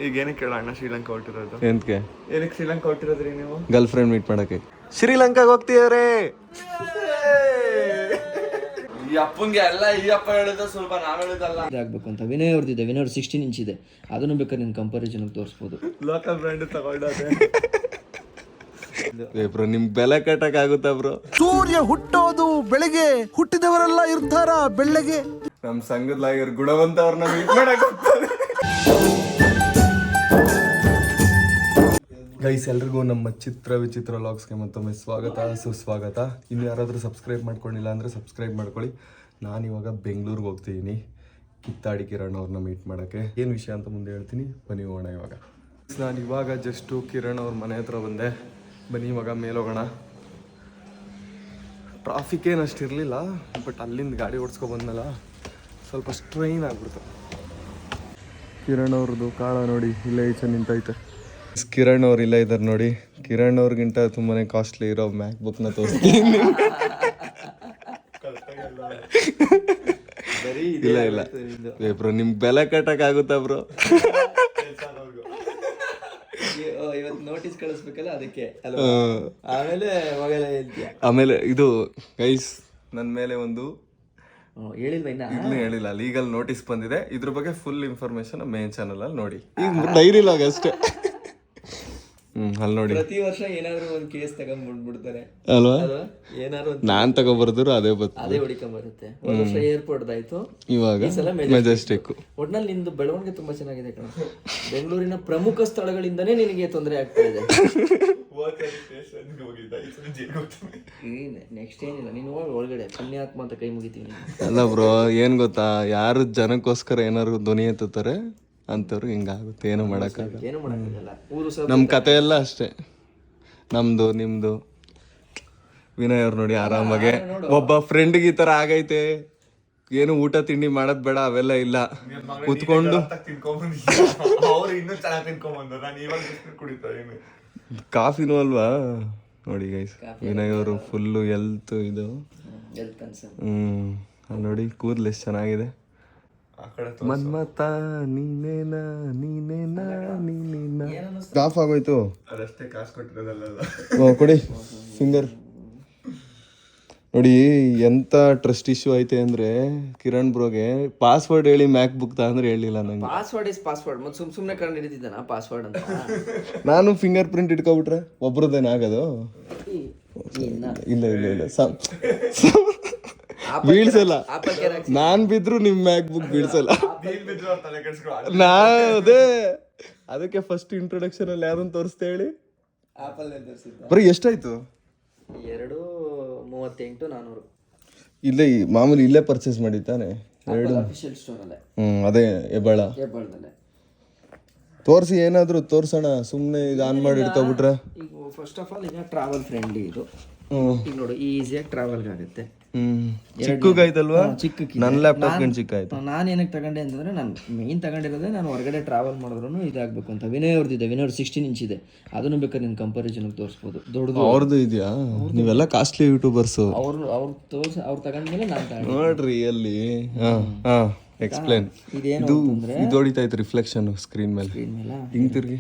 ಈಗ ಏನಕ್ಕೆ ಅಣ್ಣ ಶ್ರೀಲಂಕಾ ಹೊಟ್ಟಿರೋದು? ಏನಕ್ಕೆ ಶ್ರೀಲಂಕಾ ಹೊಟ್ಟಿರೋದ್ರಿ ನೀವು? ಗರ್ಲ್ ಫ್ರೆಂಡ್ ಮೀಟ್ ಮಾಡಕ್ಕೆ ಶ್ರೀಲಂಕಾಗೆ ಹೋಗ್ತಿದಾರೆ. ಈ ಅಪ್ಪಂಗೆ ಎಲ್ಲ ಈ ಅಪ್ಪ ಹೇಳಿದ ಸ್ವಲ್ಪ ನಾವ್ ಹೇಳಿದಲ್ಲ ಇದಾಗಬೇಕು ಅಂತ. ವಿನಯ್ ಅವ್ರದ್ದಿದೆ, ವಿನಯ್ ಅವ್ರು 16 ಇಂಚ್ ಇದೆ. ಅದನ್ನು ಬೇಕಾದ್ರೆ ನಿನ್ ಕಂಪಾರಿಸನ್ ತೋರಿಸ್ಬೋದು. ಲೋಕಲ್ ಬ್ರ್ಯಾಂಡ್ ತಗೊಂಡೋದೆ. ಬ್ರೋ ನಿಮ್ಗೆ ಬೆಲೆ ಕಟ್ಟಕ್ ಆಗುತ್ತಾ ಬ್ರೋ? ಸೂರ್ಯ ಹುಟ್ಟೋದು ಬೆಳಗ್ಗೆ, ಹುಟ್ಟಿದವರೆಲ್ಲ ಇರ್ತಾರ ಬೆಳ್ಳಗೆ. ನಮ್ ಸಂಘದ ಲಾಯರ್ ಗುಣವಂತ ಅವ್ರನ್ನ ಮೀಟ್ ಮಾಡಕ್ ಹೋಗ್ತಾರೆ. ಗೈಸ್, ಎಲ್ರಿಗೂ ನಮ್ಮ ಚಿತ್ರ ವಿಚಿತ್ರ ವ್ಲಾಗ್ಸ್ಗೆ ಮತ್ತೊಮ್ಮೆ ಸ್ವಾಗತ ಸುಸ್ವಾಗತ. ಇನ್ನು ಯಾರಾದರೂ ಸಬ್ಸ್ಕ್ರೈಬ್ ಮಾಡ್ಕೊಂಡಿಲ್ಲ ಅಂದರೆ ಸಬ್ಸ್ಕ್ರೈಬ್ ಮಾಡ್ಕೊಳ್ಳಿ. ನಾನಿವಾಗ ಬೆಂಗಳೂರಿಗೆ ಹೋಗ್ತಿದ್ದೀನಿ ಕಿತ್ತಾಡಿ ಕಿರಣ್ ಅವ್ರನ್ನ ಮೀಟ್ ಮಾಡೋಕ್ಕೆ. ಏನು ವಿಷಯ ಅಂತ ಮುಂದೆ ಹೇಳ್ತೀನಿ, ಬನ್ನಿ ಹೋಗೋಣ. ಇವಾಗ ನಾನು ಇವಾಗ ಜಸ್ಟು ಕಿರಣ್ ಅವ್ರ ಮನೆ ಹತ್ರ ಬಂದೆ. ಬನ್ನಿ ಇವಾಗ ಮೇಲೋಗೋಣ. ಟ್ರಾಫಿಕ್ ಏನು ಅಷ್ಟು ಇರಲಿಲ್ಲ, ಬಟ್ ಅಲ್ಲಿಂದ ಗಾಡಿ ಓಡಿಸ್ಕೊಬಂದಲ್ಲ ಸ್ವಲ್ಪ ಸ್ಟ್ರೈನ್ ಆಗ್ಬಿಡ್ತು. ಕಿರಣ್ ಅವ್ರದ್ದು ಕಾಳ ನೋಡಿ ಇಲ್ಲೇ ಈಚೆ ನಿಂತೈತೆ. ಕಿರಣ್ ಅವ್ರು ಇಲ್ಲ ಇದ್ದಾರೆ ನೋಡಿ. ಕಿರಣ್ ಅವ್ರಿಗಿಂತ ತುಂಬಾನೇ ಕಾಸ್ಟ್ಲಿ ಇರೋ ಮ್ಯಾಕ್ ಬುಕ್ನ ತೋರಿಸ್ತೀನಿ. ಇಲ್ಲ ಇಲ್ಲ ಬ್ರೋ, ನಿಮ್ಗೆ ಬೆಲೆ ಕಟ್ಟಕ್ ಆಗುತ್ತಾ ಬ್ರೋ? ಇವತ್ತು ನೋಟಿಸ್ ಕಳಿಸ್ಬೇಕಲ್ಲ, ಅದಕ್ಕೆ ಆಮೇಲೆ ಇದು ಗೈಸ್, ನನ್ನ ಮೇಲೆ ಒಂದು ಹೇಳಿಲ್ವ ಹೇಳಿಲ್ಲ, ಲೀಗಲ್ ನೋಟಿಸ್ ಬಂದಿದೆ. ಇದ್ರ ಬಗ್ಗೆ ಫುಲ್ ಇನ್ಫಾರ್ಮೇಶನ್ ಮೇನ್ ಚಾನಲ್ ಅಲ್ಲಿ ನೋಡಿ. ಈಗ ಡೈರಿ ಲಾಗ್ ಅಷ್ಟೇ. ಅಲ್ಲಿ ನೋಡಿ, ಪ್ರತಿ ವರ್ಷ ಏನಾದ್ರು ಒಂದು ಕೇಸ್ ತಗೊಂಡ್ಬಿಡ್ತಾರೆ ಅಲ್ವಾ? ಏನಾದ್ರು ನಾನ್ ತಗೊಬರ್ದ್ರು ಅದೇ ಹೊಡಿಕೊಂಡ್ ಬರುತ್ತೆ. ಒಂದ್ ವರ್ಷ ಏರ್ಪೋರ್ಟ್ ಆಯ್ತು, ಇವಾಗ ಮೆಜೆಸ್ಟಿಕ್. ಒಟ್ನಲ್ಲಿ ನಿಂದು ಬೆಳವಣಿಗೆ ತುಂಬಾ ಚೆನ್ನಾಗಿದೆ ಕಣ. ಬೆಂಗಳೂರಿನ ಪ್ರಮುಖ ಸ್ಥಳಗಳಿಂದನೇ ನಿನಗೆ ತೊಂದರೆ ಆಗ್ತಾ ಇದೆ. ನೆಕ್ಸ್ಟ್ ಏನಿಲ್ಲ, ನೀನು ಒಳಗಡೆ ಪುಣ್ಯಾತ್ಮ ಅಂತ ಕೈ ಮುಗಿತೀನಿ. ಅಲ್ಲ ಬ್ರೋ, ಏನ್ ಗೊತ್ತಾ, ಯಾರು ಜನಕ್ಕೋಸ್ಕರ ಏನಾದ್ರು ಧ್ವನಿ ಎತ್ತುತ್ತಾರೆ ಅಂತವ್ರು ಹಿಂಗಾಗುತ್ತೆ. ಏನು ಮಾಡಕ್ಕಾಗಲ್ಲ. ನಮ್ಮ ಕತೆ ಎಲ್ಲ ಅಷ್ಟೇ, ನಮ್ದು ನಿಮ್ದು. ವಿನಯ್ ಅವ್ರು ನೋಡಿ ಆರಾಮಾಗೆ ಒಬ್ಬ ಫ್ರೆಂಡ್ಗೆ ಈ ತರ ಆಗೈತೆ, ಏನು ಊಟ ತಿಂಡಿ ಮಾಡೋದ್ ಬೇಡ, ಅವೆಲ್ಲ ಇಲ್ಲ, ಕೂತ್ಕೊಂಡು ಕಾಫಿನೂ ಅಲ್ವಾ ನೋಡಿ ಗೈಸ್. ವಿನಯ್ ಅವರು ಫುಲ್ಲು ಹೆಲ್ತ್ ಇದು. ನೋಡಿ ಕೂದಲು ಎಷ್ಟು ಚೆನ್ನಾಗಿದೆ. ಮನ್ಮತ ನೀನೇನಾ ನೀನೇನಾ ನೀನೇನಾ. ಆಫ್ ಆಗೋಯ್ತು ಅದಷ್ಟೇ, ಕಾಸು ಕೊಟ್ಟಿರೋದಲ್ಲ. ಕೊಡಿ ಫಿಂಗರ್. ನೋಡಿ ಎಂತ ಟ್ರಸ್ಟ್ ಇಶ್ಯೂ ಐತೆ ಅಂದ್ರೆ, ಕಿರಣ್ ಬ್ರೋಗೆ ಪಾಸ್ವರ್ಡ್ ಹೇಳಿ ಮ್ಯಾಕ್ ಬುಕ್ ಅಂದ್ರೆ ಹೇಳಿಲ್ಲ ನಂಗೆ. Password is password. ಮತ್ತೆ ಸುಮ್ನೆ ಕಂಡು ಹಿಡಿದಿದ್ದಾನ ಪಾಸ್ವರ್ಡ್ ಅಂತ. ನಾನು ಫಿಂಗರ್ ಪ್ರಿಂಟ್ ಇಟ್ಕೊಬಿಟ್ರೆ ಒಬ್ರದ್ದೇನಾಗದು? ಇಲ್ಲ ಇಲ್ಲ ಇಲ್ಲ, ಬೀಳ್ಸಲ್ಲ. ನಾನ್ ಬಿದ್ರು ನಿಮ್ ಮ್ಯಾಕ್ ಬುಕ್ ಬೀಳ್ಸಲ್ಲ. ಅದೇ ಅದಕ್ಕೆ ಫಸ್ಟ್ ಇಂಟ್ರೊಡಕ್ಷನ್ ಅಲ್ಲಿ ಯಾರನ್ನ ತೋರಿಸ್ತಾ ಹೇಳಿ? ಬರೀ ಎಷ್ಟಾಯ್ತು? 238,400. ಇಲ್ಲೇ ಮಾಮೂಲಿ ಇಲ್ಲೇ ಪರ್ಚೇಸ್ ಮಾಡಿ ತಾನೆ? ಅಫಿಷಿಯಲ್ ಸ್ಟೋರ್ ಅಲ್ಲೇ. ಅದೇ ಹೆಬ್ಬಾಳದಲ್ಲೇ ತೋರಿಸಿ. ಏನಾದ್ರು ತೋರ್ಸೋಣ, ಸುಮ್ನೆ ಈಗ ಆನ್ ಮಾಡಿ ಇಟ್ಕೊಬಿಟ್ರೆ. ಈಗ ಫಸ್ಟ್ ಆಫ್ ಆಲ್ ಈಗ ಟ್ರಾವೆಲ್ ಫ್ರೆಂಡ್ಲಿ ಇದು. ಈಗ ನೋಡು, ಈಸಿಯಾಗಿ ಟ್ರಾವೆಲ್ ಆಗುತ್ತೆ. ಚಿಕ್ಕಗಾಯ್ತಲ್ವಾ? ನನ್ನ ಲ್ಯಾಪ್ಟಾಪ್ ಚಿಕ್ಕ ಆಯ್ತು. ನಾನು ಏನಕ್ಕೆ ತಗೊಂಡೆ ಅಂತಂದ್ರೆ, ನಾನು ಮೇನ್ ತಗೊಂಡಿರೋದೇ ನಾನು ಹೊರಗಡೆ ಟ್ರಾವೆಲ್ ಮಾಡಿದ್ರು ಇದಾಗಬೇಕು ಅಂತ. ವಿನಯ್ ಅವ್ರದ್ದಿದೆ, ವಿನಯ್ ಅವ್ರು 16 ಇಂಚ್ ಇದೆ. ಅದನ್ನು ಬೇಕಾದ್ರೆ ನಿನ್ ಕಂಪಾರಿಸನ್ ತೋರಿಸ್ಬೋದು. ದೊಡ್ಡದು ಅವ್ರದ್ದು ಇದೆಯಾ? ನೀವೆಲ್ಲ ಕಾಸ್ಟ್ಲಿ ಯೂಟ್ಯೂಬರ್ಸ್. ಅವ್ರು ತಗೊಂಡ್ಮೇಲೆ ನಾನು ತಗೊಂಡೆ ನೋಡ್ರಿ. ಅಲ್ಲಿ ಎಕ್ಸ್ಪ್ಲೇನ್. ಇದು ಹೊಡಿತಾ ಇತ್ತು ರಿಫ್ಲೆಕ್ಷನ್ ಸ್ಕ್ರೀನ್ ಮೇಲೆ. ಹಿಂಗ್ ತಿರ್ಗಿ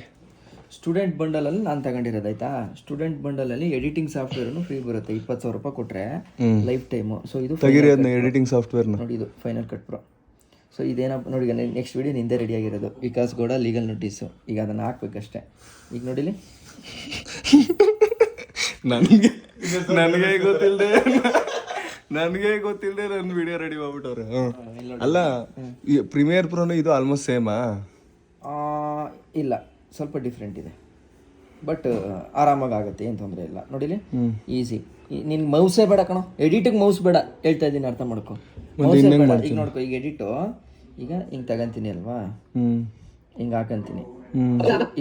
ಸ್ಟೂಡೆಂಟ್ ಬಂಡಲ್ ಅಲ್ಲಿ ನಾನು ತಗೊಂಡಿರೋದಾಯ್ತಾ. ಸ್ಟೂಡೆಂಟ್ ಬಂಡಲ್ ಅಲ್ಲಿ ಎಡಿಟಿಂಗ್ ಸಾಫ್ಟ್ವೇರ್ ಫ್ರೀ ಬರುತ್ತೆ. 20,000 ರೂಪಾಯಿ ಕೊಟ್ರೆ ಲೈಫ್ ಟೈಮ್. ಸೊ ಇದು ಎಡಿಟಿಂಗ್ ಸಾಫ್ಟ್ವೇರ್ ನೋಡಿ, ಇದು ಫೈನಲ್ ಕಟ್ ಪ್ರೋ. ಸೊ ಇದೇನಪ್ಪ ನೋಡಿ, ನೆಕ್ಸ್ಟ್ ವಿಡಿಯೋ ನಿಂದೆ ರೆಡಿ ಆಗಿರೋದು. Vikas Gowda legal notice. ಈಗ ಅದನ್ನು ಹಾಕ್ಬೇಕಷ್ಟೇ. ಈಗ ನೋಡಿಲಿ, ನನಗೆ ಗೊತ್ತಿಲ್ಲದೆ ನನ್ನ ವಿಡಿಯೋ ರೆಡಿ ಮಾಡ್ಬಿಟ್ಟವ್ರೆ. ಅಲ್ಲ, ಪ್ರೀಮಿಯರ್ ಪ್ರೋನು ಇದು ಆಲ್ಮೋಸ್ಟ್ ಸೇಮಾ? ಇಲ್ಲ, ಸ್ವಲ್ಪ ಡಿಫ್ರೆಂಟ್ ಇದೆ, ಬಟ್ ಆರಾಮಾಗಿ ಆಗುತ್ತೆ, ಏನು ತೊಂದರೆ ಇಲ್ಲ. ನೋಡಿಲಿ, ಈಸಿ. ನಿನ್ ಮೌಸೇ ಬೇಡ ಕಣೋ, ಎಡಿಟಿಗೆ ಮೌಸ್ ಬೇಡ, ಹೇಳ್ತಾ ಇದ್ದೀನಿ, ಅರ್ಥ ಮಾಡ್ಕೊ. ಈಗ ನೋಡ್ಕೊ, ಈಗ ಎಡಿಟು ಈಗ ಹಿಂಗೆ ತಗೊಂತೀನಿ ಅಲ್ವಾ, ಹಿಂಗೆ ಹಾಕಂತೀನಿ.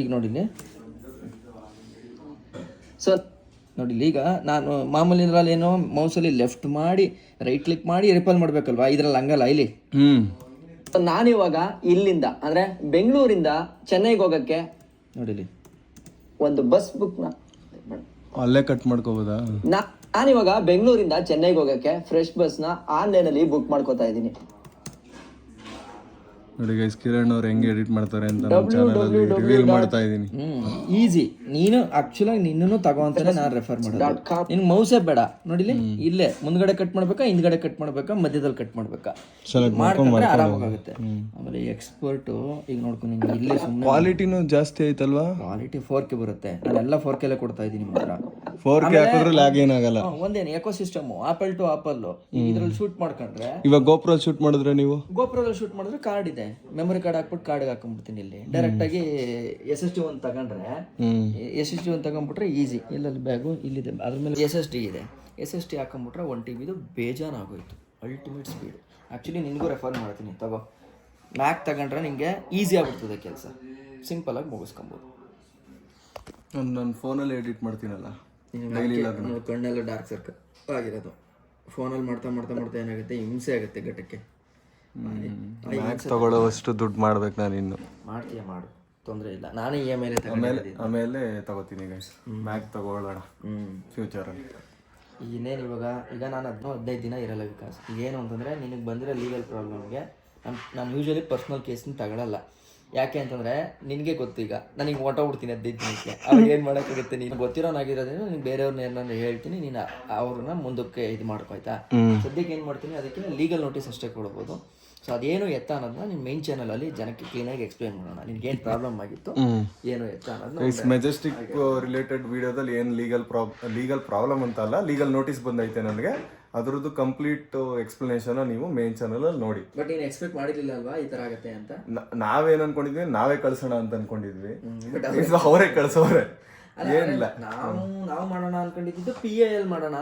ಈಗ ನೋಡಿಲಿ, ಸೊ ನೋಡಿಲಿ, ಈಗ ನಾನು ಮಾಮೂಲಿ ಇದ್ರಲ್ಲಿ ಏನೋ ಮೌಸಲ್ಲಿ ಲೆಫ್ಟ್ ಮಾಡಿ ರೈಟ್ ಕ್ಲಿಕ್ ಮಾಡಿ ರಿಪಲ್ ಮಾಡ್ಬೇಕಲ್ವಾ, ಇದ್ರಲ್ಲಿ ಹಂಗಲ್ಲ. ಇಲ್ಲಿ ನಾನಿವಾಗ ಇಲ್ಲಿಂದ ಅಂದ್ರೆ ಬೆಂಗಳೂರಿಂದ ಚೆನ್ನೈಗೆ ಹೋಗಕ್ಕೆ ನೋಡಿಲಿ ಒಂದು ಬಸ್ ಬುಕ್ ಅಲ್ಲೇ ಕಟ್ ಮಾಡ್ಕೋಬೋದಾ? ನಾನಿವಾಗ ಬೆಂಗಳೂರಿಂದ ಚೆನ್ನೈಗೆ ಹೋಗಕ್ಕೆ ಫ್ರೆಶ್ ಬಸ್ನ ಆನ್ಲೈನ್ ಅಲ್ಲಿ ಬುಕ್ ಮಾಡ್ಕೋತಾ ಇದ್ದೀನಿ. ನೋಡಿ ಗೈಸ್ ಕಿರಣ್ ಅವ್ರು ಹೆಂಗೆ ಎಡಿಟ್ ಮಾಡ್ತಾರೆ ಅಂತ ನಮ್ಮ ಚಾನಲಲ್ಲಿ ರಿವೀಲ್ ಮಾಡ್ತಾ ಇದ್ದೀನಿ. ಈಸಿ. ನೀನು ಆಕ್ಚುಲಿ ನಿನ್ನೂ ತಗೋ ಅಂತಾನೆ ನಾನು ರೆಫರ್ ಮಾಡೋದು. ನಿನ್ ಮೌಸೇ ಬೇಡ ನೋಡಿಲಿ, ಇಲ್ಲೇ ಮುಂದ್ಗಡೆ ಕಟ್ ಮಾಡ್ಬೇಕಾ, ಹಿಂದ್ಗಡೆ ಕಟ್ ಮಾಡ್ಬೇಕಾ, ಮಧ್ಯದಲ್ಲಿ ಕಟ್ ಮಾಡ್ಬೇಕಾ, ಮಾಡ್ಕೊಂಡ್ರೆ ಆರಾಮಾಗುತ್ತೆ. ಆಮೇಲೆ ಎಕ್ಸ್ಪರ್ಟ್ ಈಗ ನೋಡ್ಕೊಂಡು ನಿಂಗೆ ಇಲ್ಲೇ ಸುಮ್ಮನೆ ಕ್ವಾಲಿಟಿನೂ ಜಾಸ್ತಿ ಐತಲ್ವಾ? ಕ್ವಾಲಿಟಿ 4K ಬರುತ್ತೆ. ನಾನೆಲ್ಲ 4K ಕೊಡ್ತಾ ಇದ್ದೀನಿ ಮಾತ್ರ. 4K ಹಾಕಿದ್ರೆ ಲ್ಯಾಗ್ ಏನಾಗಲ್ಲ. ಒಂದೇನು ecosystem Apple to Apple ಇದ್ರಲ್ಲಿ ಶೂಟ್ ಮಾಡ್ಕೊಂಡ್ರೆ. ಇವಾಗ ಗೋಪ್ರಲ್ಲಿ ಶೂಟ್ ಮಾಡಿದ್ರೆ ನೀವು ಗೋಪ್ರದಲ್ಲಿ ಶೂಟ್ ಮಾಡಿದ್ರೆ ಕಾರ್ಡ್ ಇದೆ, ಮೆಮೊರಿ ಕಾರ್ಡ್ ಹಾಕ್ಬಿಟ್ಟು ಕಾರ್ಡ್ಗೆ ಹಾಕೊಂಡ್ಬಿಡ್ತೀನಿ. ಇಲ್ಲಿ ಡೈರೆಕ್ಟ್ ಆಗಿ SSD1 ತಗೊಂಡ್ರೆ SSD1 ತಗೊಂಡ್ಬಿಟ್ರೆ ಈಸಿ. ಇಲ್ಲಲ್ಲಿ ಬ್ಯಾಗು ಇಲ್ಲಿದೆ, ಅದ್ರ ಮೇಲೆ SSD ಇದೆ. SSD ಹಾಕೊಂಡ್ಬಿಟ್ರೆ 1 TB ಬೇಜಾನ್ ಆಗೋಯ್ತು. Ultimate speed. ಆ್ಯಕ್ಚುಲಿ ನಿನಗೂ ರೆಫರ್ ಮಾಡ್ತೀನಿ, ತಗೋ. ಮ್ಯಾಕ್ ತಗೊಂಡ್ರೆ ನಿಮಗೆ ಈಸಿ ಆಗ್ಬಿಡ್ತದೆ ಕೆಲಸ, ಸಿಂಪಲಾಗಿ ಮುಗಿಸ್ಕೊಬೋದು. ನನ್ನ ಫೋನಲ್ಲಿ ಎಡಿಟ್ ಮಾಡ್ತೀನಲ್ಲ, ಕಣ್ಣೆಲ್ಲ ಡಾರ್ಕ್ ಸರ್ಕಲ್ ಆಗಿರೋದು. ಫೋನಲ್ಲಿ ಮಾಡ್ತಾ ಮಾಡ್ತಾ ಮಾಡ್ತಾ ಏನಾಗುತ್ತೆ, ಹಿಂಸೆ ಆಗುತ್ತೆ ಘಟಕ್ಕೆ. ಮ್ಯಾಕ್ ತಗೊಳ್ಳೋವಷ್ಟು ದುಡ್ಡು ಮಾಡ್ಬೇಕು ನಾನು ಇನ್ನು. ಮಾಡ್ತೀಯ ಮಾಡು, ತೊಂದರೆ ಇಲ್ಲ. ನಾನು EMI ಆಮೇಲೆ ತಗೋತೀನಿ ಗೈಸ್. ಮ್ಯಾಕ್ ತಗೊಳ್ಳೋಣ ಫ್ಯೂಚರಲ್ಲಿ. ಇನ್ನೇನು ಈಗ ನಾನು 15 ದಿನ ಇರಲ್ಲ ವಿಕಾಸ್. ಏನು ಅಂತಂದರೆ ನಿನಗೆ ಬಂದಿರೋ ಲೀಗಲ್ ಪ್ರಾಬ್ಲಮ್ಗೆ ನಾನು ಯೂಶ್ವಲಿ ಪರ್ಸ್ನಲ್ ಕೇಸ್ನ ತಗೊಳ್ಳಲ್ಲ. ಯಾಕೆ ಅಂತಂದರೆ ನಿನಗೆ ಗೊತ್ತು, ಈಗ ನನಗೆ ಹೊಟ್ಟೋಗ್ಬಿಡ್ತೀನಿ 15 ದಿನಕ್ಕೆ. ಅವಾಗ ಏನು ಮಾಡೋಕ್ಕಾಗುತ್ತೆ, ನೀನು ಗೊತ್ತಿರೋನಾಗಿರೋದ್ರಿಂದ ನೀನು ಬೇರೆಯವ್ರನ್ನ ಏನಾದ್ರು ಹೇಳ್ತೀನಿ, ನೀನು ಅವ್ರನ್ನ ಮುಂದಕ್ಕೆ ಇದು ಮಾಡ್ಕೊಯ್ತಾ. ಸದ್ಯಕ್ಕೆ ಏನು ಮಾಡ್ತೀನಿ, ಅದಕ್ಕೆ ಲೀಗಲ್ ನೋಟಿಸ್ ಅಷ್ಟೇ ಕೊಡ್ಬೋದು. ಸೊ ಅದೇನು ಎತ್ತ ಅನ್ನೋದನ್ನ ನಿಮ್ಮ ಮೈನ್ ಚಾನಲಲ್ಲಿ ಜನಕ್ಕೆ ಕ್ಲೀನಾಗಿ ಎಕ್ಸ್ಪ್ಲೇನ್ ಮಾಡೋಣ. ನಿನ್ಗೆ ಏನು ಪ್ರಾಬ್ಲಮ್ ಆಗಿತ್ತು, ಏನು ಎತ್ತ ಅನ್ನೋದು. ಮೆಜೆಸ್ಟಿಕ್ ರಿಲೇಟೆಡ್ ವಿಡಿಯೋದಲ್ಲಿ ಏನು ಲೀಗಲ್ ಪ್ರಾಬ್ಲಮ್ ಅಂತ ಅಲ್ಲ, ಲೀಗಲ್ ನೋಟಿಸ್ ಬಂದೈತೆ ನನಗೆ, ಅದ್ರದ್ದು ಕಂಪ್ಲೀಟ್ ಎಕ್ಸ್ಪ್ಲನೇಷನ್ ನೀವು ಮೇನ್ ಚಾನಲ್ ಅಲ್ಲಿ ನೋಡಿ. ಬಟ್ ನೀನು ಎಕ್ಸ್ಪೆಕ್ಟ್ ಮಾಡಿರ್ಲಿಲ್ಲ ಅಲ್ವಾ ಈ ತರ ಆಗತ್ತೆ ಅಂತ? ನಾವೇನ್ ಅನ್ಕೊಂಡಿದ್ವಿ, ನಾವೇ ಕಳ್ಸೋಣ ಅಂತ ಅನ್ಕೊಂಡಿದ್ವಿ, ಅವರೇ ಕಳ್ಸೋರೆ. ಏನಿಲ್ಲ, ನಾವು ಮಾಡೋಣ ಅನ್ಕೊಂಡಿದ್ದು PIL ಮಾಡೋಣ,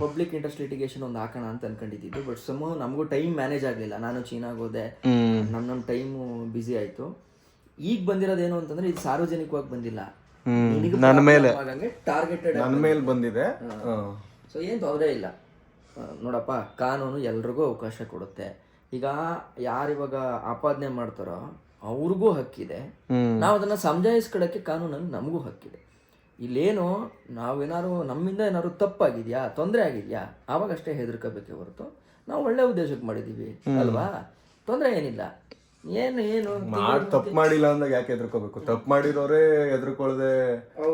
ಪಬ್ಲಿಕ್ ಇಂಟ್ರೆಸ್ಟ್ ಲಿಟಿಗೇಷನ್ ಒಂದು ಹಾಕೋಣ ಅಂತ ಅನ್ಕೊಂಡಿದ್ದು. ಬಟ್ ನಮಗೂ ಟೈಮ್ ಮ್ಯಾನೇಜ್ ಆಗ್ಲಿಲ್ಲ. ನಾನು ಚೀನಾಗ್ ಹೋದೆ, ನಮ್ಮ ಟೈಮು ಬಿಸಿ ಆಯ್ತು. ಈಗ ಬಂದಿರೋದೇನು ಅಂತಂದ್ರೆ ಇದು ಸಾರ್ವಜನಿಕವಾಗಿ ಬಂದಿಲ್ಲ, ನನ್ನ ಮೇಲೆ ಟಾರ್ಗೆಟೆಡ್ ನನ್ನ ಮೇಲೆ ಬಂದಿದೆ. ಸೊ ಏನು ತೊಂದರೆ ಇಲ್ಲ ನೋಡಪ್ಪ. ಕಾನೂನು ಎಲ್ರಿಗೂ ಅವಕಾಶ ಕೊಡುತ್ತೆ. ಈಗ ಯಾರಿವಾಗ ಆಪಾದನೆ ಮಾಡ್ತಾರೋ ಅವ್ರಿಗೂ ಹಕ್ಕಿದೆ, ನಾವು ಅದನ್ನ ಸಮಜಾಯಿಸ್ಕೊಳಕ್ಕೆ ಕಾನೂನಲ್ಲಿ ನಮಗೂ ಹಕ್ಕಿದೆ. ಇಲ್ಲೇನು ನಾವೇನಾದ್ರು ನಮ್ಮಿಂದ ಏನಾದ್ರು ತಪ್ಪಾಗಿದ್ಯಾ, ತೊಂದರೆ ಆಗಿದ್ಯಾ, ಆವಾಗಷ್ಟೇ ಹೆದರ್ಕೋಬೇಕೇ ಹೊರತು ನಾವು ಒಳ್ಳೆ ಉದ್ದೇಶಕ್ಕೆ ಮಾಡಿದೀವಿ ಅಲ್ವಾ, ತೊಂದರೆ ಏನಿಲ್ಲ. ಏನು ತಪ್ಪು ಮಾಡಿಲ್ಲ ಅಂದಾಗ ಯಾಕೆ ಹೆದರ್ಕೋಬೇಕು? ತಪ್ಪು ಮಾಡಿರೋರೇ ಹೆದರ್ಕೊಳ್ದೆ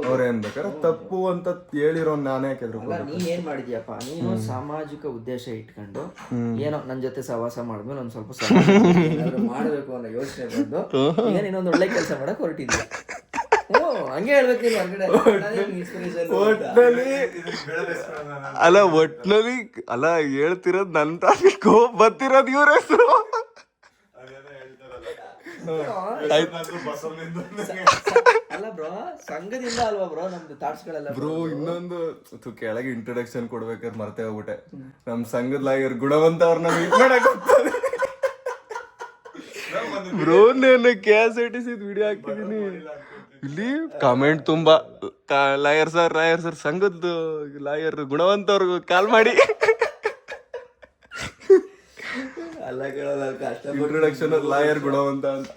ಅವ್ರೇ ಅನ್ಬೇಕಾರೆ ತಪ್ಪು ಅಂತ ಹೇಳಿರೋ ನಾನೇ ಯಾಕೆ ಹೆದರ್ಕೋಬೇಕು? ನೀನ್ ಏನ್ ಮಾಡಿದ್ಯಪ್ಪ, ನೀನು ಸಾಮಾಜಿಕ ಉದ್ದೇಶ ಇಟ್ಕೊಂಡು ಏನೋ ನನ್ನ ಜೊತೆ ಸಹವಾಸ ಮಾಡಿದ್ಮೇಲೆ ಒಂದ್ ಸ್ವಲ್ಪ ಮಾಡ್ಬೇಕು ಅನ್ನೋ ಯೋಚನೆ ಬಂದು ಈಗ ನೀನೊಂದು ಒಳ್ಳೆ ಕೆಲಸ ಮಾಡಕ್ ಹೊರಟಿದ್ಯಾ. ಹಂಗೆ ಹೇಳ್ಬೇಕು ನೀನು ಹೊರಗಡೆ. ಅಲ್ಲ ಒಟ್ನಲ್ಲಿ ಅಲ್ಲ ಹೇಳ್ತಿರೋದ್ ನನ್ ಟಾಪಿಕ್, ಬರ್ತಿರೋದ್ ಇವ್ರ ಹೆಸರು. ಅಲ್ಲ ಬ್ರೋ, ಸಂಘದಿಂದ ಅಲ್ವಾ ಬ್ರೋ ನಮ್ದು ಥಾಟ್ಸ್ ಗಳೆಲ್ಲ. ಬ್ರೋ ಇನ್ನೊಂದು ಕೆಳಗೆ ಇಂಟ್ರೊಡಕ್ಷನ್ ಕೊಡ್ಬೇಕಾದ್ರೆ ಮರ್ತೇ ಹೋಗ್ಬಿಟ್ಟೆ. ನಮ್ ಸಂಘದ ಲಾಯರ್ ಗುಣವಂತ ಅವ್ರನ್ನ ಮೀಟ್ ಮಾಡಕ್ ಹೋಗ್ತಾರೆ ಬ್ರೋ. ನಾನು KSRTC ವಿಡಿಯೋ ಹಾಕಿದೀನಿ, ಇಲ್ಲಿ ಕಾಮೆಂಟ್ ತುಂಬಾ ಲಾಯರ್ ಸರ್ ಸಂಘದ ಲಾಯರ್ ಗುಣವಂತ ಅವ್ರಿಗೆ ಕಾಲ್ ಮಾಡಿ ಇಂಟ್ರೊಡಕ್ಷನ್ ಲಾಯರ್ ಗುಣವಂತ ಅಂತ.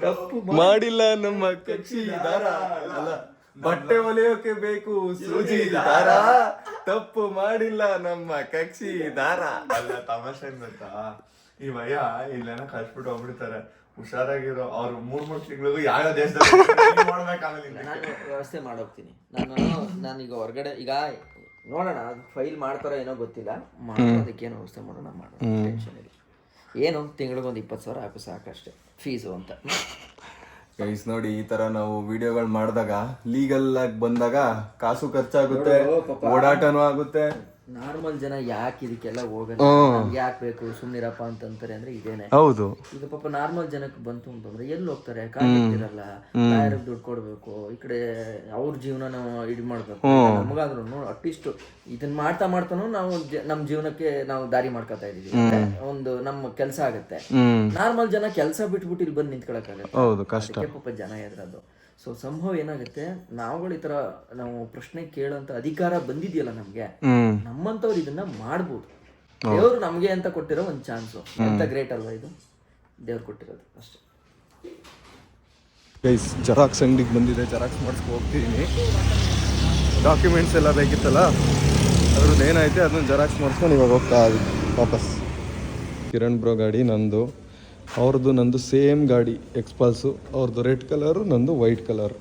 ತಪ್ಪು ಮಾಡಿಲ್ಲ ನಮ್ಮ ಕಕ್ಷಿ ದಾರ, ಅಲ್ಲ ಬಟ್ಟೆ ಹೊಲಿಯೋಕೆ ಬೇಕು ಸೂಜಿ ದಾರ, ತಪ್ಪು ಮಾಡಿಲ್ಲ ನಮ್ಮ ಕಕ್ಷಿ ದಾರ. ಅಲ್ಲ ತಮಾಷೆ ಗೊತ್ತಾ, ಈ ಭಯ ಇಲ್ಲೇನ ಕಳ್ಸ್ಬಿಟ್ಟು ಹೋಗ್ಬಿಡ್ತಾರೆ. ಹುಷಾರಾಗಿರೋ ಅವ್ರು 3 ತಿಂಗಳಿಗೂ ಯಾವ ದೇಶದಲ್ಲಿ ಮಾಡ್ಬೇಕಾಗಲ್ಲ. ನಾನು ವ್ಯವಸ್ಥೆ ಮಾಡೋಗ್ತೀನಿ. ನಾನೀಗ ಹೊರಗಡೆ ಈಗ ನೋಡೋಣ, ಫೈಲ್ ಮಾಡ್ತಾರೋ ಏನೋ ಗೊತ್ತಿಲ್ಲ, ಅದಕ್ಕೇನು ವ್ಯವಸ್ಥೆ ಮಾಡೋಣ, ಟೆನ್ಷನ್ ಇಲ್ಲ. ಏನು ತಿಂಗಳಿಗೊಂದು 20,000 ಹಾಕು ಸಾಕಷ್ಟೇ ಫೀಸು ಅಂತ. ಗೈಸ್ ನೋಡಿ, ಈ ತರ ನಾವು ವಿಡಿಯೋಗಳು ಮಾಡಿದಾಗ ಲೀಗಲ್ ಆಗಿ ಬಂದಾಗ ಕಾಸು ಖರ್ಚಾಗುತ್ತೆ, ಓಡಾಟನೂ ಆಗುತ್ತೆ. ನಾರ್ಮಲ್ ಜನ ಯಾಕೆ ಇದಕ್ಕೆಲ್ಲ ಹೋಗಲ್ಲ, ಯಾಕೆ ಬೇಕು ಸುಮ್ನಿರಪ್ಪ ಅಂತಂತಾರೆ ಅಂದ್ರೆ ಇದೇನೆ. ಹೌದು, ಈಗ ಪಾಪ ನಾರ್ಮಲ್ ಜನಕ್ಕೆ ಬಂತು ಅಂತಂದ್ರೆ ಎಲ್ಲಿ ಹೋಗ್ತಾರೆ, ಕಾಣಿರಲ್ಲ, ಲಾಯರ್ ದುಡ್ಡು ಕೊಡ್ಬೇಕು, ಈ ಕಡೆ ಅವ್ರ ಜೀವನ ಇದು ಮಾಡ್ಬೇಕು. ನಮಗಾದ್ರೂ ಅಟ್ಲೀಸ್ಟ್ ಇದನ್ನ ಮಾಡ್ತಾ ಮಾಡ್ತಾನು ನಾವು ನಮ್ ಜೀವನಕ್ಕೆ ನಾವು ದಾರಿ ಮಾಡ್ಕೊತಾ ಇದೀವಿ, ಒಂದು ನಮ್ಮ ಕೆಲಸ ಆಗುತ್ತೆ. ನಾರ್ಮಲ್ ಜನ ಕೆಲಸ ಬಿಟ್ಬಿಟ್ಟು ಇಲ್ಲಿ ಬಂದು ನಿಂತ್ಕೊಳಕ್ಕಾಗತ್ತೆ, ಪಾಪ ಜನ ಎದ್ರದು. ಸೊ ಸಂಭವ ಏನಾಗುತ್ತೆ, ನಾವುಗಳು ಈ ತರ ನಾವು ಪ್ರಶ್ನೆ ಕೇಳೋಂತ ಅಧಿಕಾರ ಬಂದಿದೆಯಲ್ಲ ನಮ್ಗೆ, ನಮ್ಮಂತವ್ರು ಇದನ್ನ ಮಾಡ್ಬೋದು. ದೇವ್ರು ನಮ್ಗೆ ಅಂತ ಕೊಟ್ಟಿರೋ ಒಂದು ಚಾನ್ಸು, ಎಂತ ಗ್ರೇಟ್ ಅಲ್ವಾ ಇದು, ದೇವ್ರು ಕೊಟ್ಟಿರೋದು ಅಷ್ಟೇ. ಗೈಸ್ ಜೆರಾಕ್ಸ್ ಅಂಗಡಿಗೆ ಬಂದಿದೆ, ಜೆರಾಕ್ಸ್ ಮಾಡಿಸ್ಕೊ ಹೋಗ್ತಿದ್ದೀನಿ. ಡಾಕ್ಯುಮೆಂಟ್ಸ್ ಎಲ್ಲ ಬೇಕಿತ್ತಲ್ಲ, ಅದ್ರದ್ದು ಏನಾಯ್ತು ಅದನ್ನ ಜೆರಾಕ್ಸ್ ಮಾಡಿಸ್ಕೊಂಡು ಇವಾಗ ಹೋಗ್ತಾ ಇದ್ದೀನಿ ವಾಪಸ್. ಕಿರಣ್ ಬ್ರೋ ಗಾಡಿ ನಂದು, ಅವ್ರದ್ದು ನಂದು ಸೇಮ್ ಗಾಡಿ ಎಕ್ಸ್ಪಲ್ಸು, ಅವ್ರದ್ದು ರೆಡ್ ಕಲರು ನಂದು ವೈಟ್ ಕಲರ್.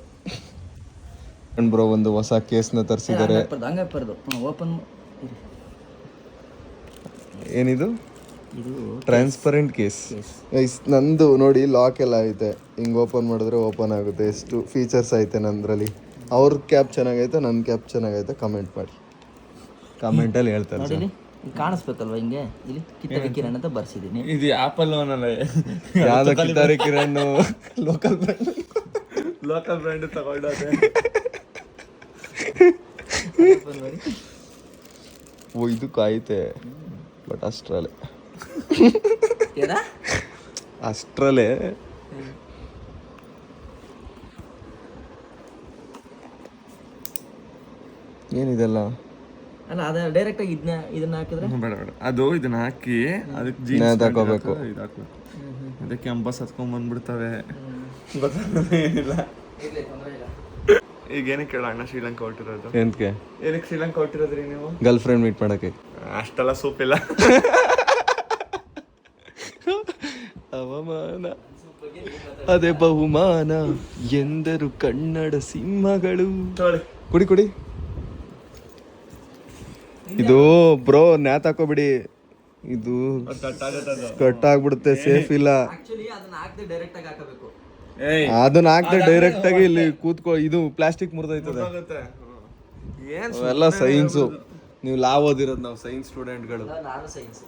ಕಿರಣ್ ಬ್ರೋ ಒಂದು ಹೊಸ ಕೇಸ್ನ ತರಿಸಿದ್ದಾರೆ. ಹಂಗೆ ಬರ್ದು ಓಪನ್ ಏನಿದು? ಇದು ಟ್ರಾನ್ಸ್ಪರೆಂಟ್ ಕೇಸ್. ನಂದು ನೋಡಿ ಲಾಕ್ ಎಲ್ಲ ಐತೆ, ಹಿಂಗೆ ಓಪನ್ ಮಾಡಿದ್ರೆ ಓಪನ್ ಆಗುತ್ತೆ. ಎಷ್ಟು ಫೀಚರ್ಸ್ ಐತೆ ನಂದ್ರಲ್ಲಿ. ಅವ್ರ ಕ್ಯಾಪ್ ಚೆನ್ನಾಗೈತೆ, ನನ್ನ ಕ್ಯಾಪ್ ಚೆನ್ನಾಗೈತೆ, ಕಮೆಂಟ್ ಮಾಡಿ, ಕಮೆಂಟಲ್ಲಿ ಹೇಳ್ತಾರೆ. ನೋಡಿ ಇಲ್ಲಿ ಕಾಣಿಸ್ಬೇಕಲ್ವಾ ಹಿಂಗೆ, ಇಲ್ಲಿ ಕಿತ್ತಳೆ ಕಿರಣ್ ಅಂತ ಬರ್ಸಿದ್ದೀನಿ. ಇದು ಆಪಲ್ ಓನಲ್ಲ, ಯಾವ್ದು ಕಿತ್ತಾರಿ ಕಿರಣ್ ಲೋಕಲ್ ಬ್ರ್ಯಾಂಡ್ ತಗೊಂಡದೆ. ಓ ಇದಕ್ಕೂ ಐತೆ, ಬಟ್ ಅಷ್ಟ್ರಲ್ಲೇ ಅಷ್ಟ್ರಲ್ಲೇ ಏನಿದೆಲ್ಲ ಅಲ್ಲ ಅದ ಡೈರೆಕ್ಟ್ ಆಗಿ ಇದನ್ನ ಹಾಕಿದ್ರೆ ಬೇಡ ಅದು ಇದನ್ನ ಹಾಕಿ ಅದಕ್ಕೆ ಜೀನ್ಸ್ ಹಾಕೋಬೇಕು, ಇದು ಹಾಕ್ಬೇಕು. ಅದಕ್ಕೆ ಎಂಬಸ್ ಹತ್ಕೊಂಡ್ ಬಂದ್ಬಿಡ್ತವೆ. ಏನಿಲ್ಲ. ಈಗ ಏನಕ್ಕೆ ಕೇಳ ಅಣ್ಣ ಶ್ರೀಲಂಕಾ ಹೊಟ್ಟಿರೋದು? ಎಂತಕ್ಕೆ? ಏನಕ್ಕೆ ಶ್ರೀಲಂಕಾ ಹೊಟ್ಟಿರೋದ್ರಿ ನೀವು? ಗರ್ಲ್ ಫ್ರೆಂಡ್ ಮೀಟ್ ಮಾಡಕ್ಕೆ. ಅಷ್ಟೆಲ್ಲ ಸೂಪ್ ಇಲ್ಲ. ಅವಮಾನ ಅದೇ ಬಹುಮಾನ ಎಂದರು ಕನ್ನಡ ಸಿಂಹಗಳು. ಕುಡಿ ಕುಡಿ. ಇದು ಬ್ರೋ ನ್ಯಾತ್ ಹಾಕೋಬಿಡಿ, ಇದು ಕಟ್ ಆಗ್ಬಿಡುತ್ತೆ, ಸೇಫ್ ಇಲ್ಲ. ಅದನ್ನ ಹಾಕದೆ ಡೈರೆಕ್ಟ್ ಆಗಿ ಹಾಕಬೇಕು. ಅದನ್ನ ಹಾಕ್ದೆ ಡೈರೆಕ್ಟ್ ಆಗಿ ಇಲ್ಲಿ ಕೂತ್ಕೊ. ಇದು ಪ್ಲಾಸ್ಟಿಕ್ ಮುರಿದೈತದೆ. ಅವೆಲ್ಲ ಸೈನ್ಸು. ನೀವು ಲಾ ಓದಿರೋದು, ನಾವು ಸೈನ್ಸ್ ಸ್ಟೂಡೆಂಟ್ಗಳು. ನಾನು ಸೈನ್ಸ್.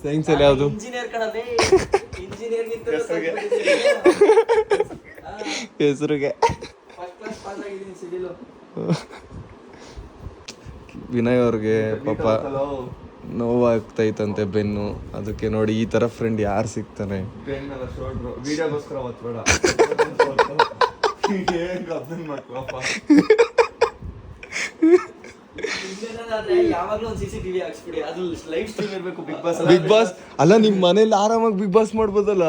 ಸೈನ್ಸ್ ಅಲ್ಲಿ ಯಾವುದು? ಇಂಜಿನಿಯರ್ ಕಣವೇ. ಇಂಜಿನಿಯರ್ ಹೆಸರಿಗೆ ಫಸ್ಟ್ ಕ್ಲಾಸ್ ಪಾಸ್ ಆಗಿದ್ದೀನಿ ಸಿವಿಲ್. ವಿನಯ್ ಅವ್ರಿಗೆ ಪಾಪ ನೋವಾಗ್ತೈತಂತೆ ಬೆನ್ನು, ಅದಕ್ಕೆ ನೋಡಿ ಈ ತರ ಫ್ರೆಂಡ್ ಯಾರು ಸಿಗ್ತಾನೆ. ವಿಡಿಯೋಗೋಸ್ಕರ ಒತ್ಬೇಡ. ಯಾವಾಗ್ಲೂ ಒಂದು CCTV ಹಾಕ್ಸ್ಬಿಡಿ, ಅದು ಲೈವ್ ಸ್ಟ್ರೀಮ್ ಇರಬೇಕು. ಬಿಗ್ ಬಾಸ್ ಅಲ್ಲ, ನಿಮ್ ಮನೇಲಿ ಆರಾಮಾಗಿ ಬಿಗ್ ಬಾಸ್ ಮಾಡ್ಬೋದಲ್ಲ.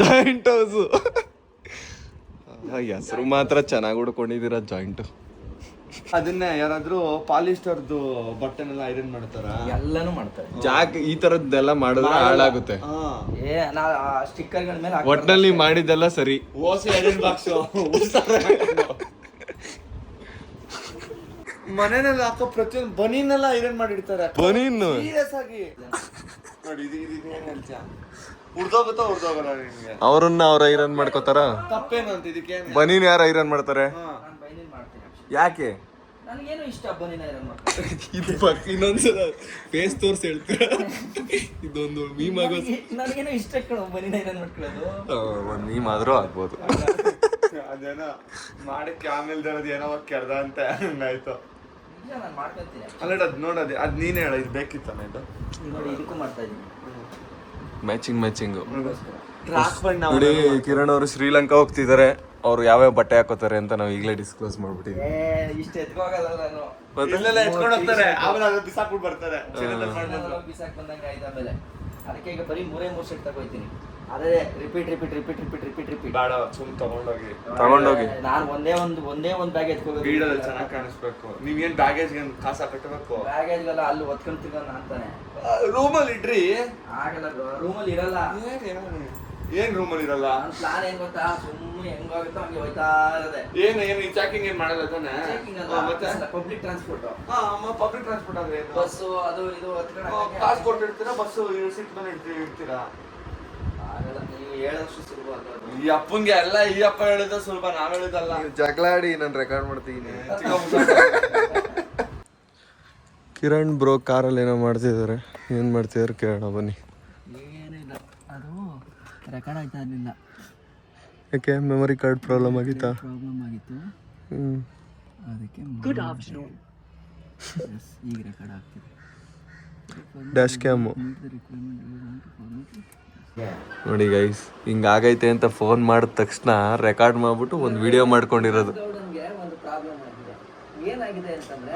Joint house. ಹೆಸರು ಮಾತ್ರ ಚೆನ್ನಾಗಿ ಹುಡ್ಕೊಂಡಿದ್ದೀರಾ ಜಾಯಿಂಟ್. ಅದನ್ನೇ ಯಾರಾದ್ರೂ ಪಾಲಿಸ್ಟರ್ದು ಬಟ್ಟೆನೆಲ್ಲ ಐರನ್ ಮಾಡ್ತಾರ? ಎಲ್ಲಾನು ಮಾಡ್ತಾರೆ. ಜಾಕ್ ಈ ತರದ್ದೆಲ್ಲ ಮಾಡಿದ್ರೆ ಹಾಳಾಗುತ್ತೆ. ಸ್ಟಿಕ್ಕರ್ಗಳ ಮೇಲೆ ಒಟ್ನಲ್ಲಿ ಮಾಡಿದ್ದೆಲ್ಲ ಸರಿ. ಐರನ್ ಬಾಕ್ಸ್ ಮನೆಯಲ್ಲಿ ಹಾಕೋ ಪ್ರತಿಯೊಂದು ಬನೀನೆಲ್ಲ ಐರನ್ ಮಾಡಿರ್ತಾರೆ. ಬನೀನು ಸೀರಿಯಸ್ ಆಗಿ ನೋಡಿ. ಇದು ಏನ್ ಹೇಳ್ತೀಯ? ಉರ್ದೋಗುತ್ತಾ ಉರ್ದೋಗಲ್ಲ ನಿಮ್ಗೆ? ಅವ್ರನ್ನ ಅವ್ರ ಐರನ್ ಮಾಡ್ಕೋತಾರ? ತಪ್ಪೇನು ಅಂತ ಇದಕ್ಕೆ? ಬನೀನ್ ಯಾರು ಐರನ್ ಮಾಡ್ತಾರೆ? ಯಾಕೆ? ನನಗೇನು ಇಷ್ಟ ಬನೀನ್ ಐರನ್ ಮಾಡ್ತಾರೆ. ಇದು ಇನ್ನೊಂದ್ಸಲ ಫೇಸ್ ತೋರ್ಸಿ ಹೇಳ್ತೀರ. ಇದೊಂದು ಮೀಮ್ ಆಗೋದು. ನನಗೇನು ಇಷ್ಟ ಕಣೋ ಬನೀನ್ ಐರನ್ ಮಾಡ್ಕೊಳ್ಳೋದು. ಒಂದ್ ಮೀಮ್ ಆದ್ರೂ ಆಗ್ಬೋದು. ಅದೇನೋ ಮಾಡಕ್ಕೆ ಆಮೇಲೆ ಏನೋ ಕೆರ್ದ ಅಂತ ಆಯ್ತು. ನಾನು ಮಾಡ್ಕೊತೀನಿ. ಅಲ್ಲ ಅದ್ ನೋಡೋದು, ಅದ್ ನೀನೇ ಹೇಳ, ಇದು ಬೇಕಿತ್ತಾನ ಇದು? ನೋಡಿ ಇದಕ್ಕೂ ಮಾಡ್ತಾ ಇದ್ದೀನಿ ಮ್ಯಾಚಿಂಗ್. ಟ್ರಾಕ್ ಬಣ್ಣ. ನೋಡಿ ಕಿರಣ್ ಅವರು ಶ್ರೀಲಂಕಾ ಹೋಗ್ತಿದ್ದಾರೆ. ಅವ್ರು ಯಾವ್ಯಾವ ಬಟ್ಟೆ ಹಾಕೋತಾರೆ ಅಂತ ನಾವು ಈಗಲೇ ಡಿಸ್ಕ್ಲೋಸ್ ಮಾಡ್ಬಿಟ್ಟಿದ್ವಿ. ಇಷ್ಟ ಎತ್ಕೋಗಲ್ಲ ನಾನು. ಇಲ್ಲೆಲ್ಲ ಎತ್ಕೊಂಡು ಹೋಗ್ತಾರೆ, ಆಮೇಲೆ ಅದು ಬಿಸಾಕ್ಬಿಟ್ಟು ಬರ್ತಾರೆ. ಬಿಸಾಕ್ ಬಂದಂಗೆ ಆಯ್ತು. ಆಮೇಲೆ ಅದಕ್ಕೆ ಈಗ ಬರೀ 3 ಸೆಟ್ ತಗೋಯ್ತೀನಿ. ಅದೇ ರಿಪೀಟ್. ಬೇಡ, ಸುಮ್ ತಗೊಂಡೋಗಿ. ನಾನು ಒಂದೇ ಒಂದು ಬ್ಯಾಗ್ ಎತ್ಕೋಬೇಕು. ವೀಡಿಯೋದಲ್ಲಿ ಚೆನ್ನಾಗಿ ಕಾಣಿಸ್ಬೇಕು. ನೀವೇನ್ ಬ್ಯಾಗೇಜ್ ಕಾಸು ಕಟ್ಟಬೇಕು? ಬ್ಯಾಗೇಜ್ಗೆಲ್ಲ ಅಲ್ಲಿ ಒತ್ಕೊಂಡು ತಿರ್ಗೋಣ ಅಂತಾನೆ. ರೂಮಲ್ಲಿ ಇಡ್ರಿ. ಆಗಲ್ಲ, ರೂಮಲ್ಲಿ ಇರಲ್ಲ. ಏನ್ ರೂಮಲ್ಲಿ ಇರಲ್ಲ? ನನ್ನ ಪ್ಲಾನ್ ಏನ್ ಗೊತ್ತಾ, ಸುಮ್ಮನೆ ಹೆಂಗೋಗುತ್ತೋ ಹಂಗೆ ಹೋಯ್ತಾ ಇರೋದೆ. ಏನು ಈ ಚಾಕಿಂಗ್ ಏನ್ ಮಾಡಲ್ಲ ತಾನೆ? ಮತ್ತೆ ಪಬ್ಲಿಕ್ ಟ್ರಾನ್ಸ್ಪೋರ್ಟ್. ಪಬ್ಲಿಕ್ ಟ್ರಾನ್ಸ್ಪೋರ್ಟ್ ಅಂದ್ರೆ ಬಸ್ಸು ಅದು ಇದು ಕಾಸು ಕೊಟ್ಟಿರ್ತೀರಾ? ಬಸ್ಸು ಸಿಟ್ ಮೇಲೆ ಇಡ್ತೀರಾ? ಆಗಲ್ಲ, ನೀವು ಹೇಳೋಷ್ಟು ಸುಲಭ ಅಲ್ಲ. ಈ ಅಪ್ಪಂಗೆ ಎಲ್ಲ ಈ ಅಪ್ಪ ಹೇಳಿದ ಸುಲಭ, ನಾವ್ ಹೇಳಿದಲ್ಲ. ಜಗಳಾಡಿ ನಾನು ರೆಕಾರ್ಡ್ ಮಾಡ್ತೀನಿ. ಕಿರಣ್ ಬ್ರೋ ಕಾರಲ್ಲಿ ಏನೋ ಮಾಡ್ತಿದ್ದಾರೆ. ಏನ್ ಮಾಡ್ತಿದಾರೆ ಕೇಳೋಣ ಬನ್ನಿ. ಏನಿಲ್ಲ, ಅದು ರೆಕಾರ್ಡ್ ಆಯ್ತಾ ಇರಲಿಲ್ಲ. ಯಾಕೆ? ಮೆಮೊರಿ ಕಾರ್ಡ್ ಪ್ರಾಬ್ಲಮ್ ಆಗಿತ್ತಾ? ಪ್ರಾಬ್ಲಮ್ ಆಗಿತ್ತು, ಅದಕ್ಕೆ ಈಗ ರೆಕಾರ್ಡ್ ಆಗ್ತಿದೆ. ಡ್ಯಾಶ್ ಕ್ಯಾಮು ನೋಡಿ ಗೈಸ್, ಹಿಂಗಾಗೈತೆ ಅಂತ ಫೋನ್ ಮಾಡಿದ ತಕ್ಷಣ ರೆಕಾರ್ಡ್ ಮಾಡ್ಬಿಟ್ಟು ಒಂದು ವಿಡಿಯೋ ಮಾಡ್ಕೊಂಡಿರೋದು. ನಮಗೆ ಒಂದು ಪ್ರಾಬ್ಲಮ್ ಆಗಿದೆ. ಏನಾಗಿದೆ ಅಂತಂದ್ರೆ,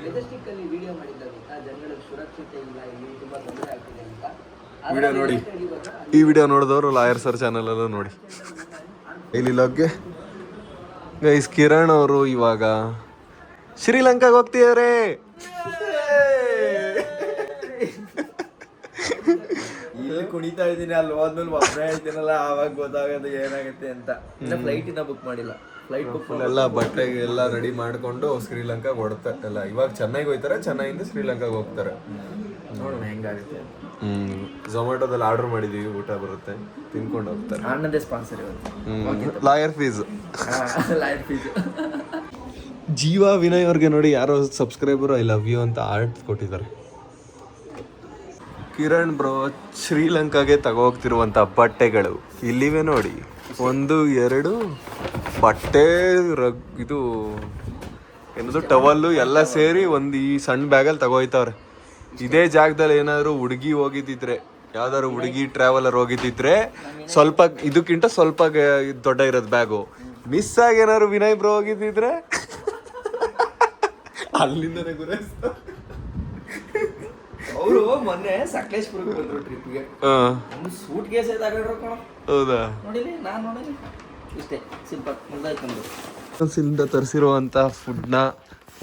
ಮೆಜೆಸ್ಟಿಕ್ ಅಲ್ಲಿ ವಿಡಿಯೋ ಮಾಡಿದ್ದಾರೆ, ಜನಗಳಿಗೆ ಸುರಕ್ಷತೆ ಇಲ್ಲ, ಇಲ್ಲಿ ತುಂಬಾ ತೊಂದರೆ ಆಗ್ತಿದೆ ಅಂತ ವಿಡಿಯೋ ನೋಡಿ. ಈ ವಿಡಿಯೋ ನೋಡಿದವರು ಲಾಯರ್ ಸರ್ ಚಾನಲ್ ಅಲ್ಲೂ ನೋಡಿ. ಇಲ್ಲಿ ಲಗ್ಗೆ ಗೈಸ್, ಕಿರಣ್ ಅವರು ಇವಾಗ ಶ್ರೀಲಂಕಾಗೆ ಹೋಗ್ತಿದ್ದಾರೆ. ಕುಣಿತಾ ಇದ್ದೀನಿ, ಅಲ್ಲಿ ಹೋದ್ಮೇಲೆ ಒಬ್ಬನೇ ಇದ್ದೀನಲ್ಲ, ಆವಾಗ ಗೊತ್ತಾಗೋದು ಏನಾಗುತ್ತೆ ಅಂತ. ಇನ್ನು ಫ್ಲೈಟ್ ಇನ್ನ ಬುಕ್ ಮಾಡಿಲ್ಲ. ಫ್ಲೈಟ್ ಬುಕ್ ಎಲ್ಲ ಬಟ್ಟೆಗೆ ಎಲ್ಲ ರೆಡಿ ಮಾಡ್ಕೊಂಡು ಶ್ರೀಲಂಕಾಗೆ ಹೊಡ್ತಾರೆ ಎಲ್ಲ. ಇವಾಗ ಚೆನ್ನೈಗೆ ಹೋಗ್ತಾರೆ, ಚೆನ್ನೈಯಿಂದ ಶ್ರೀಲಂಕಾಗೆ ಹೋಗ್ತಾರೆ. ನೋಡೋಣ ಹೆಂಗಾಗುತ್ತೆ ಅಂತ. ಝೊಮ್ಯಾಟೋದಲ್ಲಿ ಆರ್ಡರ್ ಮಾಡಿದೀವಿ, ಊಟ ಬರುತ್ತೆ, ತಿನ್ಕೊಂಡು ಹೋಗ್ತಾರೆ. ಅಣ್ಣಂದೇ ಸ್ಪಾನ್ಸರ್ ಇವತ್ತು. Lawyer fees light fees. ಜೀವ ವಿನಯ್ ಅವ್ರಿಗೆ ನೋಡಿ ಯಾರೋ ಸಬ್ಸ್ಕ್ರೈಬರ್ ಐ ಲವ್ ಯು ಅಂತ ಆರ್ಟ್ ಕೊಟ್ಟಿದ್ದಾರೆ. ಕಿರಣ್ ಬ್ರೋ ಶ್ರೀಲಂಕಾಗೆ ತಗೋಗ್ತಿರುವಂಥ ಬಟ್ಟೆಗಳು ಇಲ್ಲಿವೆ ನೋಡಿ. 1 2 ಬಟ್ಟೆ, ಇದು ಏನದು ಟವಲ್ಲು ಎಲ್ಲ ಸೇರಿ ಒಂದು ಈ ಸಣ್ಣ ಬ್ಯಾಗಲ್ಲಿ ತಗೋಯ್ತವ್ರೆ. ಇದೇ ಜಾಗದಲ್ಲಿ ಏನಾದ್ರು ಹುಡುಗಿ ಹೋಗಿದ್ದಿದ್ರೆ, ಯಾವ್ದಾದ್ರು ಹುಡುಗಿ ಟ್ರಾವೆಲರ್ ಹೋಗಿದ್ದಿದ್ರೆ ಸ್ವಲ್ಪ ಇದಕ್ಕಿಂತ ಸ್ವಲ್ಪ ದೊಡ್ಡ ಇರೋದು ಬ್ಯಾಗು. ಮಿಸ್ ಆಗಿ ಏನಾದ್ರು ವಿನಯ್ ಬ್ರೋ ಹೋಗಿದ್ದಿದ್ರೆ ಅಲ್ಲಿಂದನೇ ಗುರಾಯಿಸ್ತಾರೆ. ಅವರು ಮೊನ್ನೆ ಸಕಲೇಶ್ಪುರಕ್ಕೆ ಬಂದ್ರು ಟ್ರಿಪ್ಗೆ. ಸೂಟ್ ಕೇಸ್ ತಗೊಂಡ್ರು ಕಣ. ಹೌದಾ? ನೋಡಿಲಿ, ನಾನು ನೋಡಿಲಿ. ಇಷ್ಟೇ ಸಿಂಪಲ್ ಮುಂದಾಯ್ತಂದು. ಇಂದ ತರಿಸಿರುವಂಥ ಫುಡ್ನ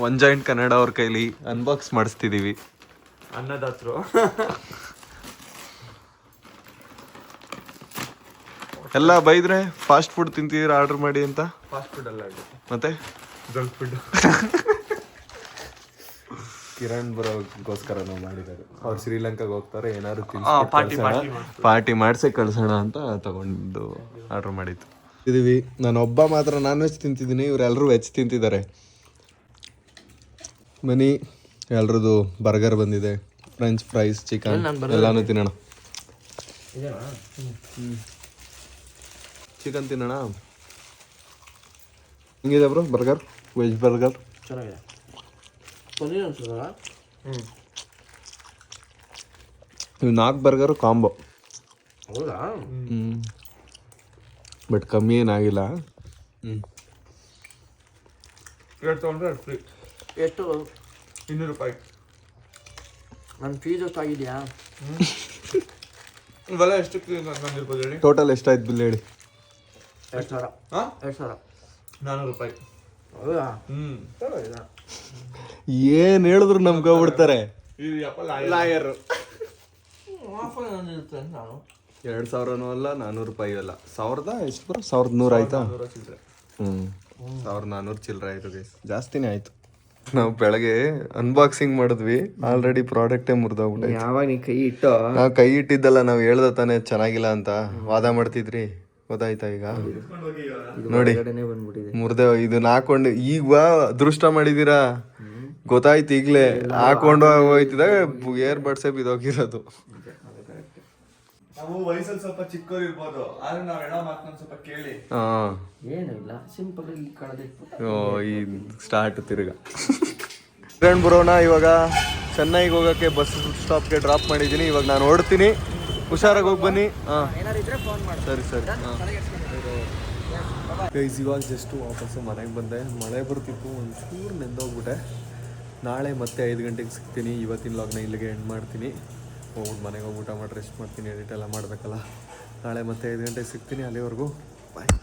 ಒನ್ ಜಾಯಿಂಟ್ ಕನ್ನಡ ಅವ್ರ ಕೈಲಿ ಅನ್ಬಾಕ್ಸ್ ಮಾಡಿಸ್ತಿದ್ದೀವಿ. ಅನ್ನದಾತರು ಎಲ್ಲ ಬೈದ್ರೆ ಫಾಸ್ಟ್ ಫುಡ್ ತಿಂತಿದ್ದೀರಾ ಆರ್ಡರ್ ಮಾಡಿ ಅಂತ. ಫಾಸ್ಟ್ ಫುಡ್ ಅಲ್ಲ ಇದು, ಮತ್ತೆ ಜಂಕ್ ಫುಡ್. ಕಿರಣ್ ಬರೋಗೋಸ್ಕರ ನಾವು ಮಾಡಿದ್ದಾರೆ. ಅವ್ರು ಶ್ರೀಲಂಕಾಗೆ ಹೋಗ್ತಾರೆ, ಏನಾದ್ರು ಪಾರ್ಟಿ ಮಾಡಿಸೇ ಕಳ್ಸೋಣ ಅಂತ ತಗೊಂಡು ಆರ್ಡರ್ ಮಾಡಿದ್ದು ಇದೀವಿ. ನಾನು ಒಬ್ಬ ಮಾತ್ರ ನಾನ್ ವೆಜ್ ತಿಂತಿದ್ದೀನಿ, ಇವರೆಲ್ಲರೂ ವೆಜ್ ತಿಂತಿದ್ದಾರೆ. ಬನ್ನಿ, ಎಲ್ರದ್ದು ಬರ್ಗರ್ ಬಂದಿದೆ, ಫ್ರೆಂಚ್ ಫ್ರೈಸ್, ಚಿಕನ್ ಎಲ್ಲಾನು ತಿನ್ನೋಣ. ಚಿಕನ್ ತಿನ್ನೋಣ. ಹಿಂಗಿದೆ ಬ್ರೋ ಬರ್ಗರ್, ವೆಜ್ ಬರ್ಗರ್ ಚೆನ್ನಾಗಿದೆ. ಪನ್ನೀರ್ ಅನ್ಸೋದಲ್ಲ. ಇವು 4 ಬರ್ಗರು ಕಾಂಬೋ. ಹೌದಾ? ಬಟ್ ಕಮ್ಮಿ ಏನಾಗಿಲ್ಲ. ಎಷ್ಟು? 200 ರೂಪಾಯಿ. ನನ್ನ ಫೀಸ್ ಆಗಿದೆಯಾ? ಇವೆಲ್ಲ ಎಷ್ಟಕ್ಕೆ ಬಂದಿರ್ಬೋದು ಹೇಳಿ? ಟೋಟಲ್ ಎಷ್ಟಾಯ್ತು ಬಿಲ್ ಹೇಳಿ? 2,000. 2,000. 400 ರೂಪಾಯಿ. ಹೌದಾ? ಏನ್ ಹೇಳಿದ್ರು ನಂಬ್ಕೊಬಿಡ್ತಾರೆ. ಲಾಯರ್. ಆಫರ್ ಏನಿರುತ್ತೆ ಅಂತ ನಾನು 2,000 ಅಲ್ಲ, 400 ರೂಪಾಯಿ ಅಲ್ಲ, 1000 ಎಷ್ಟು ಬರೋ 1,100 ಆಯ್ತಾ? 1,400 ಚಿಲ್ಲರೆ ಆಯ್ತು ಗೈಸ್, ಜಾಸ್ತಿನೇ ಆಯ್ತು. ನಾವು ಬೆಳಗ್ಗೆ ಅನ್ಬಾಕ್ಸಿಂಗ್ ಮಾಡಿದ್ವಿ, ಆಲ್ರೆಡಿ ಪ್ರಾಡಕ್ಟೇ ಮುರಿದೋಗ್ಬಿಟ್ಟೆ. ಯಾವಾಗ ನೀ ಕೈ ಇಟ್ಟು ನಾವು ಕೈ ಇಟ್ಟಿದ್ದಲ್ಲ, ನಾವು ಹೇಳ್ದ ತಾನೇ ಚೆನ್ನಾಗಿಲ್ಲ ಅಂತ ವಾದ ಮಾಡ್ತಿದ್ರಿ, ಗೊತ್ತಾಯ್ತಾ? ಈಗ ನೋಡಿ ಮುರ್ದೆ ಇದನ್ನ ಹಾಕೊಂಡು ಈಗ ಅದೃಷ್ಟ ಮಾಡಿದೀರಾ, ಗೊತ್ತಾಯ್ತು ಈಗ್ಲೇ. ಹಾಕೊಂಡು ಹೋಯ್ತಿದಾಗ ಏರ್ ಬಡ್ಸೆ ಬಿದ್ದೋಗಿರೋದು. ನಾವು ವಯಸ್ಸಲ್ಲಿ ಸ್ವಲ್ಪ ಚಿಕ್ಕವ್ರು ಇರ್ಬೋದು, ಆದ್ರೆ ನಾವ್ ಹೇಳೋ ಮಾತನ್ನ ಸ್ವಲ್ಪ ಕೇಳಿ. ಏನು ಇಲ್ಲ, ಸಿಂಪಲ್ ಇಲ್ಲಿ ಕಳೆದಿಟ್ಟು. ಈ ಸ್ಟಾರ್ಟ್ ತಿರ್ಗ ಕಿರಣ್ ಬರೋಣ. ಇವಾಗ ಚೆನ್ನೈಗೆ ಹೋಗೋಕ್ಕೆ ಬಸ್ ಸ್ಟಾಪ್ಗೆ ಡ್ರಾಪ್ ಮಾಡಿದ್ದೀನಿ. ಇವಾಗ ನಾನು ಹೊರಡ್ತೀನಿ, ಹುಷಾರಾಗಿ ಹೋಗಿ ಬನ್ನಿ. ಸರಿ ಸರಿ. ಗೈಸ್ ಇವಾಗ ಜಸ್ಟ್ ವಾಪಸ್ಸು ಮನೆಗೆ ಬಂದೆ. ಮಳೆ ಬರ್ತಿತ್ತು, ಒಂಚೂರು ನೆಂದೋಗ್ಬಿಟ್ಟೆ. ನಾಳೆ ಮತ್ತೆ 5 ಗಂಟೆಗೆ ಸಿಗ್ತೀನಿ. ಇವತ್ತಿನ ಲಾಗ್ನ ಇಲ್ಲಿಗೆ ಎಂಡ್ ಮಾಡ್ತೀನಿ. ಹೋಗ್ಬಿಟ್ಟು ಮನೆಗೆ ಹೋಗಿ ಊಟ ಮಾಡಿ ರೆಸ್ಟ್ ಮಾಡ್ತೀನಿ, ಎಡಿಟ್ ಎಲ್ಲ ಮಾಡಬೇಕಲ್ಲ. ನಾಳೆ ಮತ್ತೆ 5 ಗಂಟೆಗೆ ಸಿಗ್ತೀನಿ. ಅಲ್ಲಿವರೆಗೂ ಬಾಯ್.